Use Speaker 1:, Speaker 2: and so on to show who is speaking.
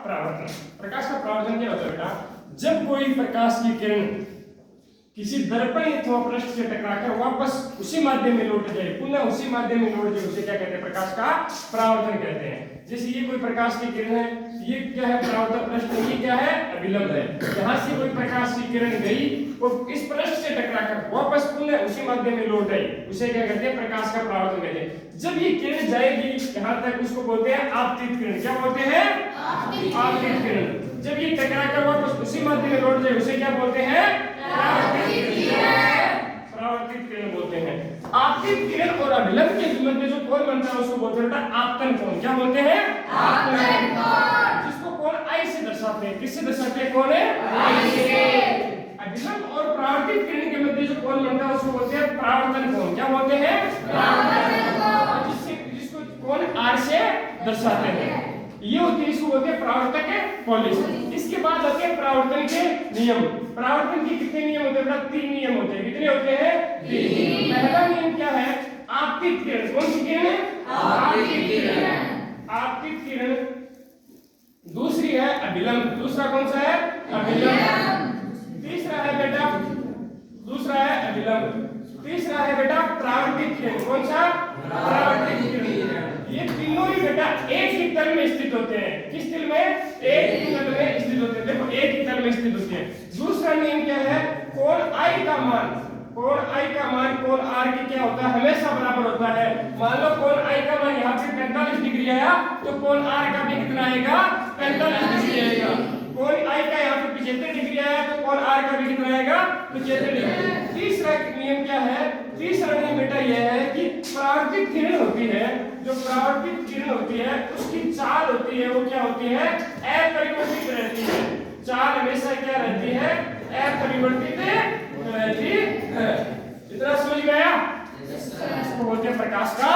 Speaker 1: परावर्तन। प्रकाश का परावर्तन क्या होता है बेटा? जब कोई प्रकाश की किरण किसी दर्पण अथवा पृष्ठ से टकराकर वापस उसी माध्यम में लौट जाए, पुनः उसी माध्यम में लौट जाए, उसे क्या कहते हैं? प्रकाश का परावर्तन कहते हैं। जैसे ये कोई प्रकाश की किरण है, ये क्या है? परावर्तन पृष्ठ, ये क्या है? अभिलंब है। यहाँ से कोई प्रकाश की किरण गई वो इस पृष्ठ से टकराकर वापस पुनः उसी माध्यम में लौट आई, उसे क्या कहते हैं? प्रकाश का परावर्तन कहते हैं। जब ये किरण जाएगी यहाँ तक, उसको बोलते हैं आपतित किरण। क्या बोलते हैं? आपतित किरण। जब ये टकराकर वापस उसी माध्यम में लौट जाए, उसे क्या बोलते हैं? परावर्तित किरण बोलते हैं। आपतित किरण और अभिलंब के मध्य जो कोण बनता है उसको बोलते हैं आपतन कोण। क्या बोलते हैं? आपतन कोण। जिसको कोण आई से दर्शाते हैं। किससे दर्शाते हैं? कोण आई से। अभिलंब और परावर्तित किरण के मध्य जो कोण बनता है उसको बोलते हैं परावर्तन कोण। क्या बोलते हैं? परावर्तन कोण। जिसको कोण आर से दर्शाते हैं, ये होती है, इसको बोलते हैं परावर्तक पॉलिश। इसके बाद आते हैं परावर्तन के नियम। परावर्तन के कितने नियम होते हैं? 3 नियम होते हैं। कितने होते हैं? 3। पहला नियम क्या है? आपतित किरण। कौन सी किरण है? आपतित किरण। आपतित किरण। दूसरी है अभिलंब। दूसरा कौन सा है? अभिलंब। तीसरा है बेटा, दूसरा है अभिलंब। तीसरा है बेटा परावर्तित किरण। कौन सा? परावर्तित किरण। ये तीनों ही बेटा एक ही तल में स्थित होते हैं। किस तल में? एक ही तल में स्थित होते हैं। देखो एक ही तल में स्थित होते हैं। दूसरा नियम क्या है? कोण आई का मान, कोण आई का मान कोण आर की क्या होता है? हमेशा बराबर होता है। मान लो कोण आई का मान यहाँ पे 45 डिग्री आया तो कोण आर का भी कितना आएगा? 45 डिग्री आएगा। कोण आई का यहाँ पे 75 डिग्री आया तो कोण आर का भी कितना आएगा? 75 डिग्री। तीसरा नियम क्या है? तीसरा नियम बेटा यह है कि परावर्तित किरण होती है, जो परावर्तित किरण होती है उसकी चाल होती है, वो क्या होती है? अपरिवर्तित रहती है। चाल हमेशा क्या रहती है? अपरिवर्तित रहती है। इतना समझ में आया? इसको बोलते हैं प्रकाश का